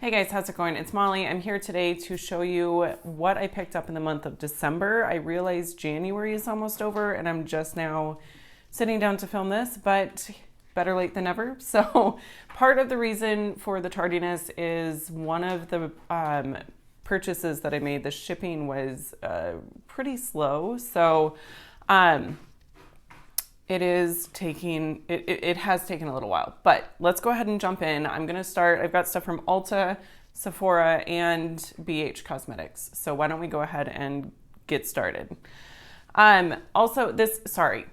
Hey guys, how's it going? It's Molly. I'm here today to show you what I picked up in the month of December. I realize January is almost over and I'm just now sitting down to film this, but better late than never. So part of the reason for the tardiness is one of the purchases that I made, the shipping was pretty slow. So it has taken a little while, but let's go ahead and jump in. I'm going to start. I've got stuff from Ulta, Sephora, and BH Cosmetics. So why don't we go ahead and get started? Also sorry,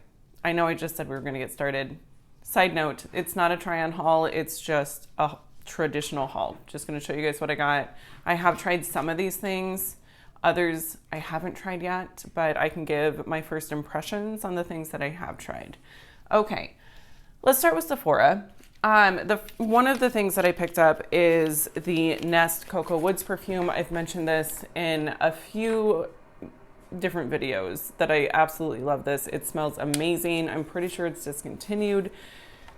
I know I just said we were going to get started. Side note, it's not a try on haul. It's just a traditional haul. Just going to show you guys what I got. I have tried some of these things. Others I haven't tried yet, but I can give my first impressions on the things that I have tried. Okay, let's start with Sephora. One of the things that I picked up is the Nest Cocoa Woods perfume. I've mentioned this in a few different videos that I absolutely love this. It smells amazing. I'm pretty sure it's discontinued.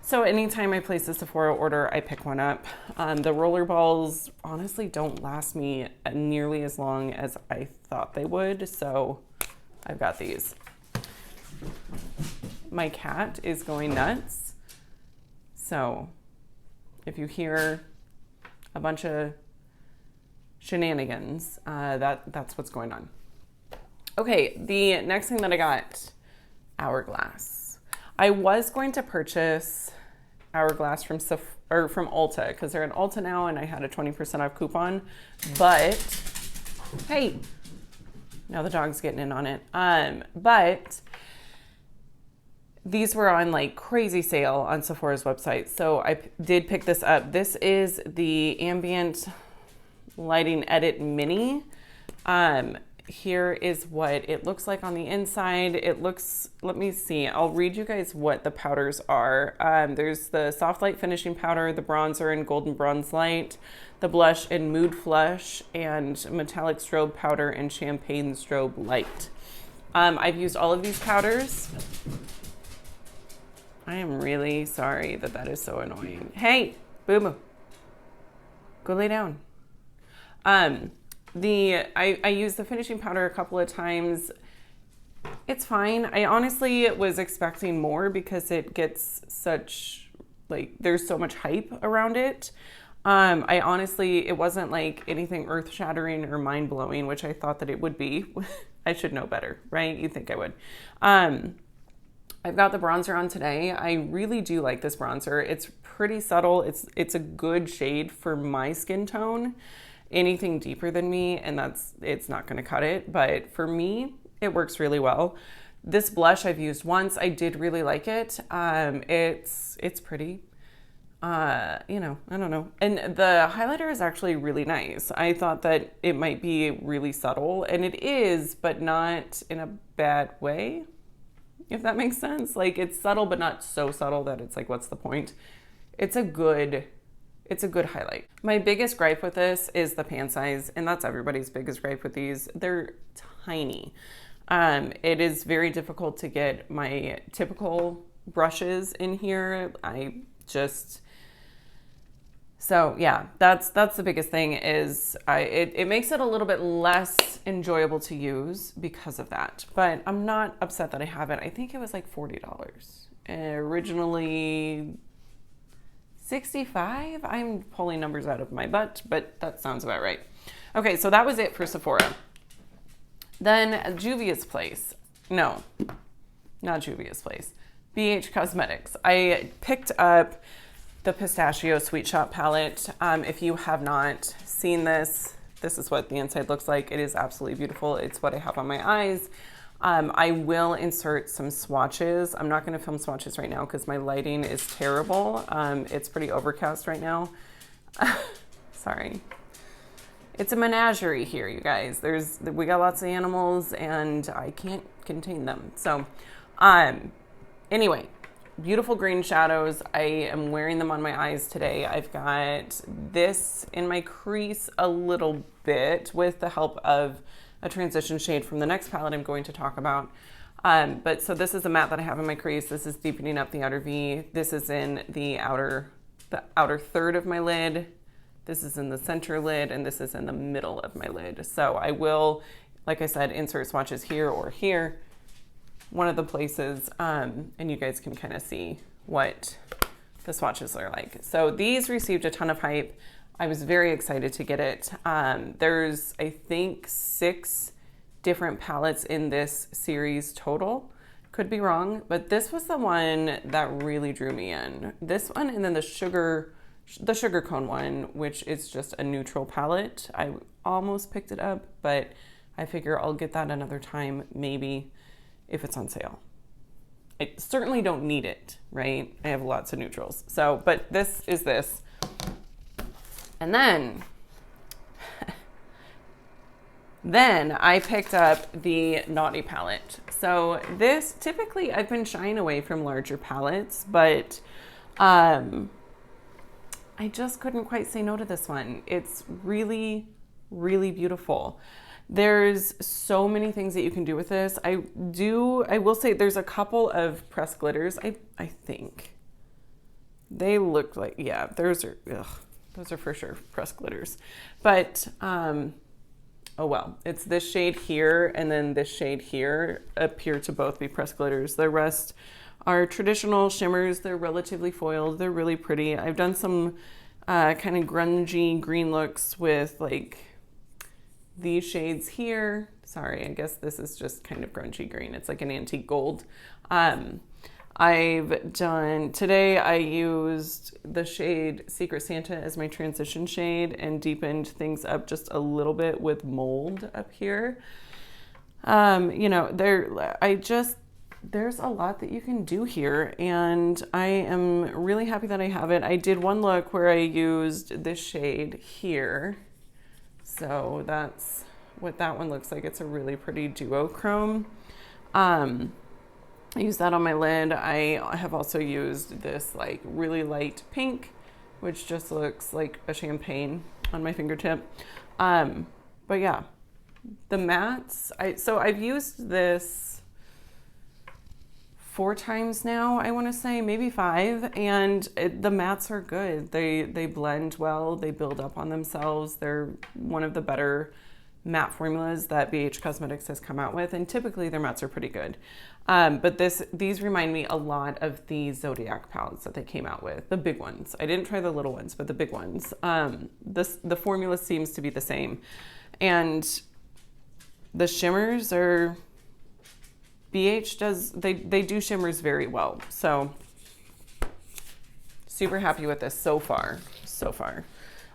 So anytime I place a Sephora order, I pick one up. The roller balls honestly don't last me nearly as long as I thought they would, so I've got these. My cat is going nuts, so if you hear a bunch of shenanigans, that's what's going on. Okay, the next thing that I got, Hourglass. I was going to purchase Hourglass from Ulta because they're in Ulta now and I had a 20% off coupon, but hey, now the dog's getting in on it. But these were on like crazy sale on Sephora's website. So I did pick this up. This is the Ambient Lighting Edit Mini. Here is what it looks like on the inside. It looks, let me see, I'll read you guys what the powders are. There's the Soft Light Finishing Powder, the bronzer in Golden Bronze Light, the blush in Mood Flush, and Metallic Strobe Powder and Champagne Strobe Light. I've used all of these powders. I am really sorry that is so annoying. Hey, Boo Boo, go lay down. I used the finishing powder a couple of times. It's fine. I honestly was expecting more because it gets such, like, there's so much hype around it. It wasn't like anything earth shattering or mind blowing, which I thought that it would be. I should know better, right? You'd think I would. I've got the bronzer on today. I really do like this bronzer. It's pretty subtle. It's a good shade for my skin tone. Anything deeper than me, and it's not going to cut it, but for me it works really well. This blush I've used once. I did really like it. It's pretty, I don't know, and the highlighter is actually really nice. I thought that it might be really subtle, and it is, but not in a bad way, if that makes sense. Like, it's subtle but not so subtle that it's like, what's the point? It's a good highlight. My biggest gripe with this is the pan size, and that's everybody's biggest gripe with these. They're tiny. It is very difficult to get my typical brushes in here. So yeah, that's the biggest thing is it makes it a little bit less enjoyable to use because of that. But I'm not upset that I have it. I think it was like $40. Originally $65. I'm pulling numbers out of my butt, but that sounds about right. Okay, so that was it for Sephora. Then Juvia's Place. No, not Juvia's Place. BH Cosmetics. I picked up the Pistachio Sweet Shop palette. If you have not seen this, this is what the inside looks like. It is absolutely beautiful. It's what I have on my eyes. I will insert some swatches. I'm not going to film swatches right now because my lighting is terrible. It's pretty overcast right now. Sorry. It's a menagerie here, you guys. We got lots of animals and I can't contain them. So, anyway, beautiful green shadows. I am wearing them on my eyes today. I've got this in my crease a little bit with the help of a transition shade from the next palette I'm going to talk about. But so this is a matte that I have in my crease. This is deepening up the outer V. This is in the outer third of my lid. this is in the center lid, and this is in the middle of my lid. So I will, like I said, insert swatches here or here, one of the places, and you guys can kind of see what the swatches are like. So these received a ton of hype. I was very excited to get it. There's, I think, 6 different palettes in this series total. Could be wrong, but this was the one that really drew me in. This one, and then the sugar cone one, which is just a neutral palette. I almost picked it up, but I figure I'll get that another time, maybe, if it's on sale. I certainly don't need it, right? I have lots of neutrals. So, but this is this. And then I picked up the Naughty palette. So this, typically I've been shying away from larger palettes, but I just couldn't quite say no to this one. It's really, really beautiful. There's so many things that you can do with this. I will say there's a couple of pressed glitters. I think they look like, yeah, those are for sure pressed glitters. But, oh well, it's this shade here and then this shade here appear to both be pressed glitters. The rest are traditional shimmers. They're relatively foiled. They're really pretty. I've done some kind of grungy green looks with like these shades here. Sorry, I guess this is just kind of grungy green. It's like an antique gold. Today I used the shade Secret Santa as my transition shade and deepened things up just a little bit with mold up here. You know, there's a lot that you can do here, and I am really happy that I have it. I did one look where I used this shade here. So that's what that one looks like. It's a really pretty duochrome. I used that on my lid. I have also used this like really light pink, which just looks like a champagne on my fingertip. But yeah, the mattes, I've used this 4 times now, I want to say, maybe 5, and the mattes are good. They blend well, they build up on themselves. They're one of the better matte formulas that BH Cosmetics has come out with, and typically their mattes are pretty good. But these remind me a lot of the Zodiac palettes that they came out with, the big ones. I didn't try the little ones, but the big ones. The formula seems to be the same, and the shimmers are, BH does, they do shimmers very well. So super happy with this so far.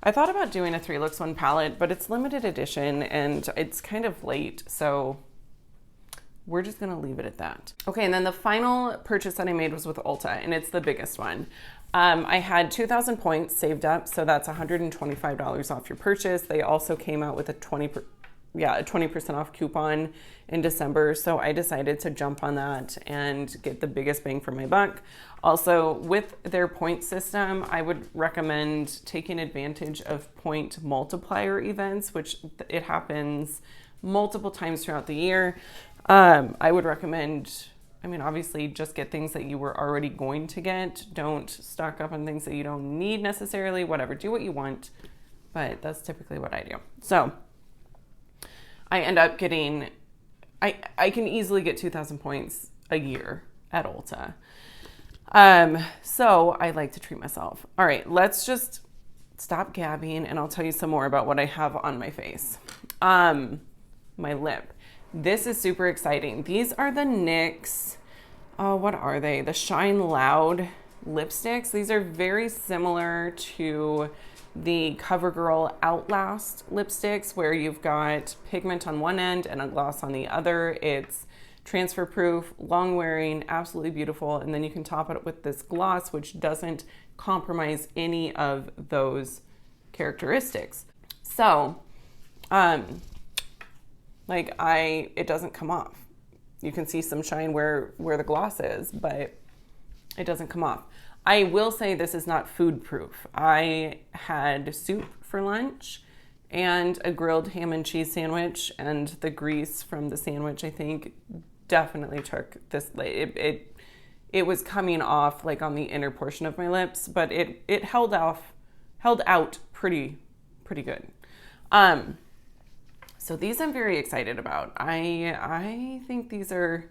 I thought about doing a 3 looks 1 palette, but it's limited edition and it's kind of late, so we're just gonna leave it at that. Okay, and then the final purchase that I made was with Ulta, and it's the biggest one. I had 2,000 points saved up, so that's $125 off your purchase. They also came out with a 20% off coupon in December, so I decided to jump on that and get the biggest bang for my buck. Also, with their point system, I would recommend taking advantage of point multiplier events, which it happens multiple times throughout the year. I would recommend, I mean, obviously just get things that you were already going to get. Don't stock up on things that you don't need necessarily, whatever, do what you want, but that's typically what I do. So I end up getting, I can easily get 2,000 points a year at Ulta. So I like to treat myself. All right, let's just stop gabbing and I'll tell you some more about what I have on my face. My lip. This is super exciting. These are the NYX, what are they? The Shine Loud lipsticks. These are very similar to the CoverGirl Outlast lipsticks, where you've got pigment on one end and a gloss on the other. It's transfer proof, long wearing, absolutely beautiful. And then you can top it with this gloss, which doesn't compromise any of those characteristics. So, it doesn't come off. You can see some shine where the gloss is, but it doesn't come off. I will say this is not food proof. I had soup for lunch and a grilled ham and cheese sandwich, and the grease from the sandwich, I think, definitely took this. It was coming off like on the inner portion of my lips, but it held held out pretty good. So these I'm very excited about. I think these are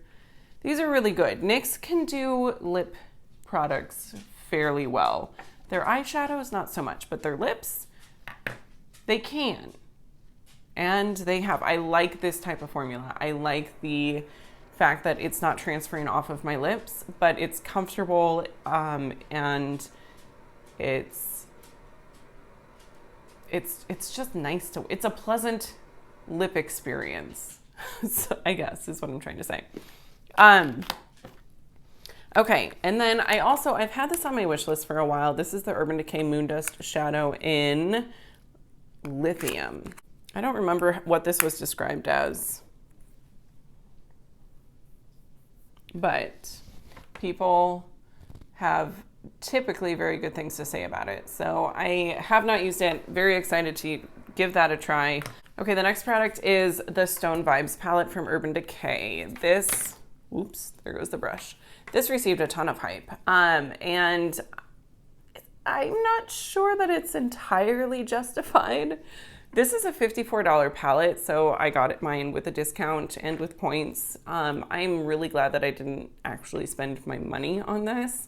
really good. NYX can do lip products fairly well. Their eyeshadows, not so much, but their lips, they can. And they have. I like this type of formula. I like the fact that it's not transferring off of my lips, but it's comfortable, and it's just nice to, it's a pleasant lip experience. So I guess is what I'm trying to say. Okay, and then I've had this on my wish list for a while. This is the Urban Decay Moondust Shadow in Lithium. I don't remember what this was described as, but people have typically very good things to say about it. So I have not used it. Very excited to give that a try. Okay, the next product is the Stone Vibes palette from Urban Decay. This, oops, there goes the brush. This received a ton of hype, and I'm not sure that it's entirely justified. This is a $54 palette, so I got mine with a discount and with points. I'm really glad that I didn't actually spend my money on this.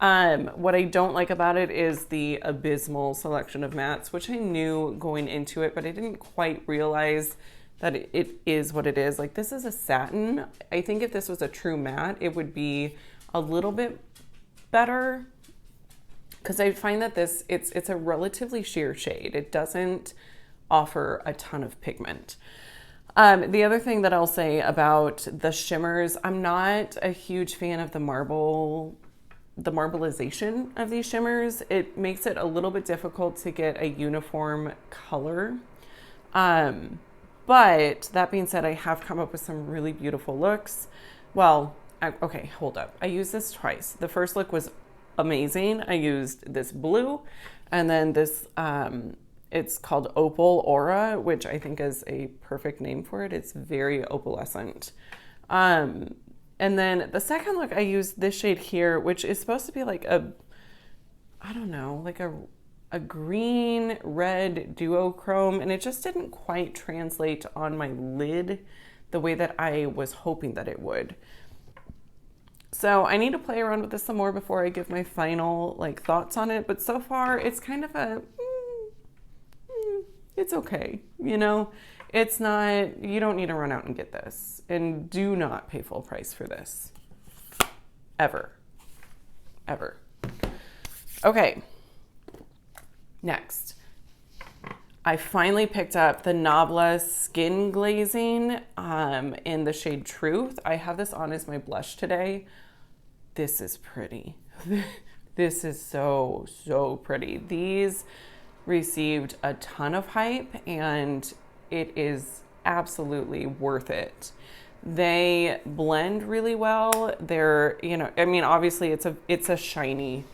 What I don't like about it is the abysmal selection of mattes, which I knew going into it, but I didn't quite realize that it is what it is. Like, this is a satin. I think if this was a true matte, it would be a little bit better, because I find that it's a relatively sheer shade. It doesn't offer a ton of pigment. The other thing that I'll say about the shimmers, I'm not a huge fan of the marbleization of these shimmers. It makes it a little bit difficult to get a uniform color. But that being said, I have come up with some really beautiful looks. Well, okay, hold up. I used this twice. The first look was amazing. I used this blue, and then this, it's called Opal Aura, which I think is a perfect name for it. It's very opalescent. And then the second look, I used this shade here, which is supposed to be like a green red duochrome, and it just didn't quite translate on my lid the way that I was hoping that it would. So I need to play around with this some more before I give my final thoughts on it. But so far, it's kind of it's okay. You know, it's not, you don't need to run out and get this, and do not pay full price for this. Ever. Okay. Next, I finally picked up the Nabla Skin Glazing in the shade Truth. I have this on as my blush today. This is pretty. This is so pretty. These received a ton of hype, and it is absolutely worth it. They blend really well. They're, obviously it's a shiny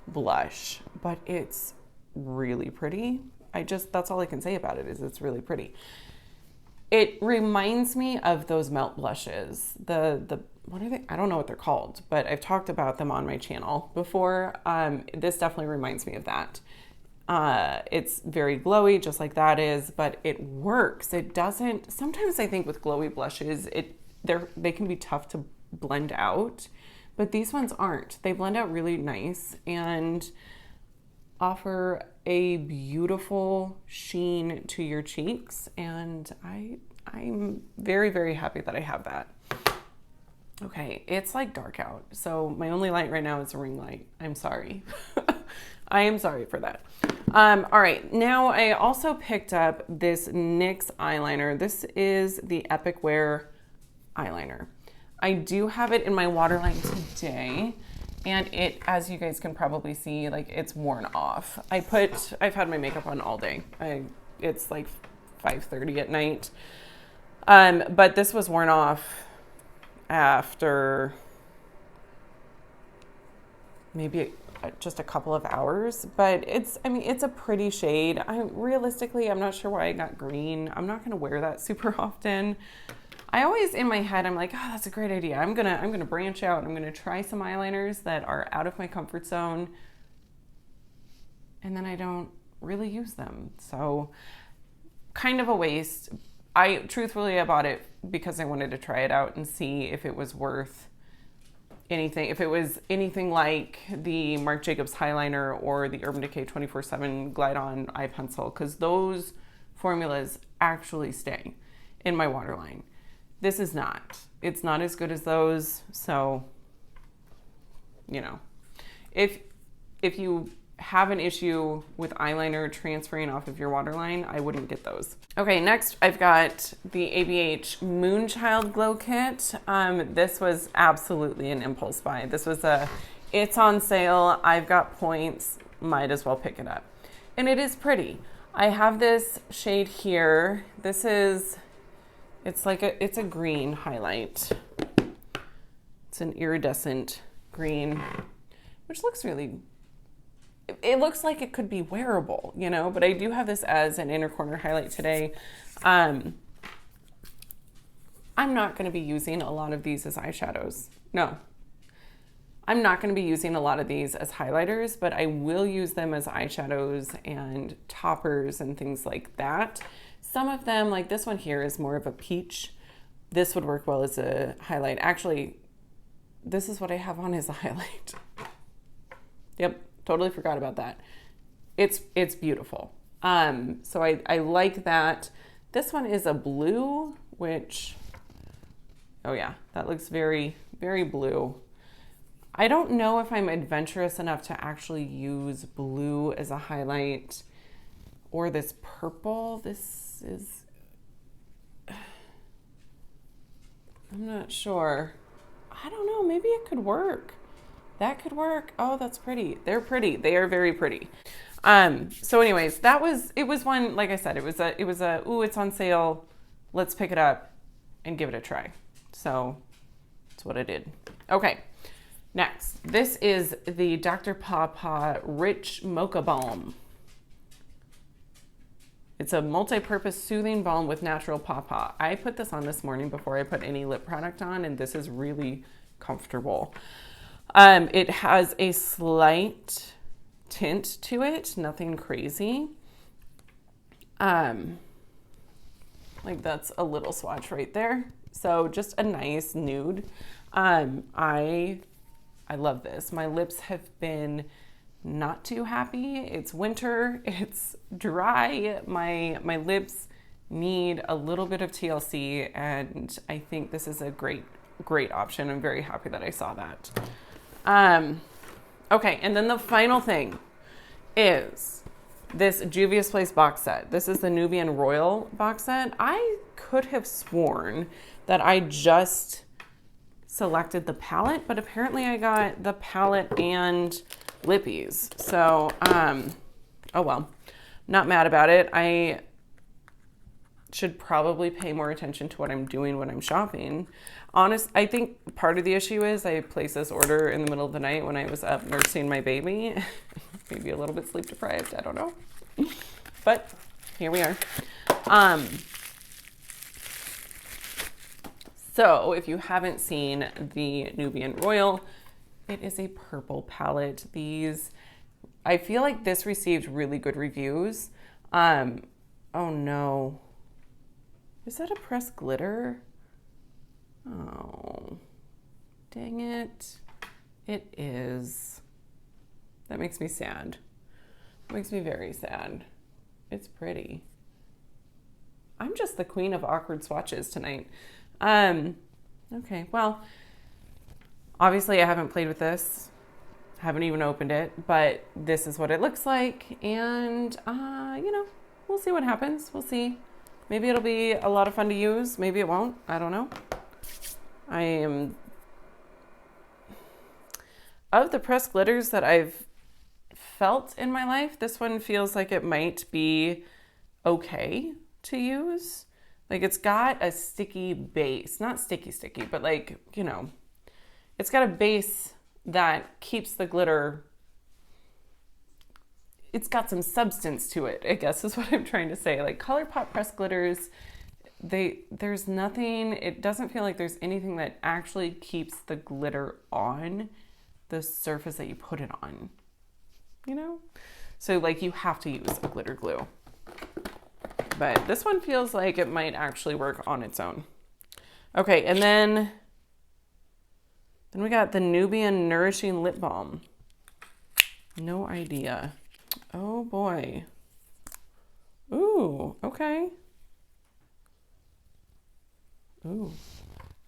blush, but it's really pretty. That's all I can say about it, is it's really pretty. It reminds me of those melt blushes. What are they? I don't know what they're called, but I've talked about them on my channel before. This definitely reminds me of that. It's very glowy, just like that is, but it works. It doesn't, sometimes I think with glowy blushes, they can be tough to blend out, but these ones aren't. They blend out really nice and offer a beautiful sheen to your cheeks, and I'm very, very happy that I have that. Okay, it's dark out, so my only light right now is a ring light. I'm sorry. I am sorry for that. All right, now I also picked up this NYX eyeliner. This is the Epic Wear eyeliner. I do have it in my waterline today, and it, as you guys can probably see, it's worn off. I've had my makeup on all day. It's 5:30 at night. But this was worn off after maybe just a couple of hours, but it's a pretty shade. Realistically, I'm not sure why I got green. I'm not gonna wear that super often. I always, in my head, I'm like, oh, that's a great idea. I'm gonna branch out. I'm gonna try some eyeliners that are out of my comfort zone. and then I don't really use them. So kind of a waste. I truthfully bought it because I wanted to try it out and see if it was worth anything, if it was anything like the Marc Jacobs Highliner or the Urban Decay 24/7 Glide On Eye Pencil, because those formulas actually stay in my waterline. This is not. It's not as good as those. So, you know, if you have an issue with eyeliner transferring off of your waterline, I wouldn't get those. Okay, next I've got the ABH Moonchild Glow Kit. This was absolutely an impulse buy. This was it's on sale, I've got points, might as well pick it up. And it is pretty. I have this shade here. It's a green highlight. It's an iridescent green, which looks really, it looks like it could be wearable, you know, but I do have this as an inner corner highlight today. I'm not going to be using a lot of these as eyeshadows. No, I'm not going to be using a lot of these as highlighters, but I will use them as eyeshadows and toppers and things like that. Some of them, like this one here, is more of a peach. This would work well as a highlight. Actually, this is what I have on as a highlight. Yep. Totally forgot about that. It's beautiful. So I like that. This one is a blue, which, oh yeah, that looks very, very blue. I don't know if I'm adventurous enough to actually use blue as a highlight, or this purple. This is, I'm not sure. I don't know, maybe it could work. That could work. Oh, that's pretty. They're pretty. They are very pretty. So anyways, it was one, like I said, it was a, ooh, it's on sale. Let's pick it up and give it a try. So that's what I did. Okay. Next, this is the Dr. Pawpaw Rich Mocha Balm. It's a multi-purpose soothing balm with natural pawpaw. I put this on this morning before I put any lip product on, and this is really comfortable. It has a slight tint to it, nothing crazy. Like that's a little swatch right there. So just a nice nude. I love this. My lips have been not too happy. It's winter, it's dry. My lips need a little bit of TLC, and I think this is a great option. I'm very happy that I saw that. Okay, and then the final thing is this Juvia's Place box set. This is the Nubian Royal box set. I could have sworn that I just selected the palette, but apparently I got the palette and lippies. So, oh well, not mad about it. I should probably pay more attention to what I'm doing when I'm shopping. I think part of the issue is I placed this order in the middle of the night when I was up nursing my baby. Maybe a little bit sleep deprived, I don't know. But here we are. So if you haven't seen the Nubian Royal, it is a purple palette. I feel like this received really good reviews. Oh no. Is that a pressed glitter? Oh, dang it. It is. That makes me sad. It makes me very sad. It's pretty. I'm just the queen of awkward swatches tonight. Okay, well, obviously I haven't played with this. Haven't even opened it, but this is what it looks like. And, you know, we'll see what happens. We'll see. Maybe it'll be a lot of fun to use. Maybe it won't. I don't know. I am, of the pressed glitters that I've felt in my life, this one feels like it might be okay to use. Like it's got a sticky base, not sticky, but like, you know, it's got a base that keeps the glitter. It's got some substance to it, I guess is what I'm trying to say. Like ColourPop pressed glitters, there's nothing, it doesn't feel like there's anything that actually keeps the glitter on the surface that you put it on, you know? So like you have to use a glitter glue. But this one feels like it might actually work on its own. Okay, and then we got the Nubian Nourishing Lip Balm. No idea. Oh boy. Ooh, okay. Ooh,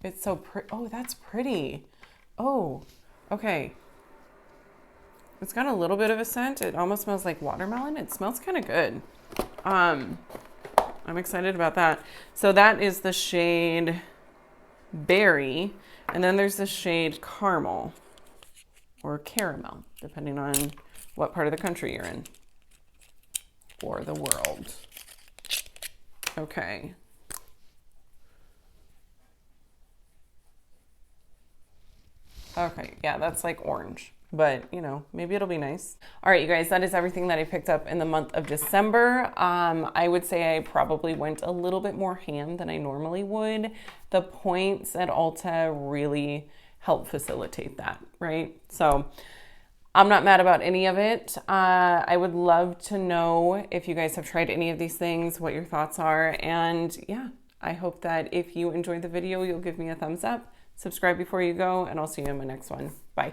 it's so pretty. Oh, that's pretty. Oh, okay. It's got a little bit of a scent. It almost smells like watermelon. It smells kind of good. I'm excited about that. So that is the shade Berry. And then there's the shade Caramel or Caramel, depending on what part of the country you're in or the world. Okay. Okay, yeah, that's like orange. But, you know, maybe it'll be nice. All right, you guys, that is everything that I picked up in the month of December. I would say I probably went a little bit more ham than I normally would. The points at Ulta really help facilitate that, right? So I'm not mad about any of it. I would love to know if you guys have tried any of these things, what your thoughts are. And yeah, I hope that if you enjoyed the video, you'll give me a thumbs up, subscribe before you go, and I'll see you in my next one. Bye.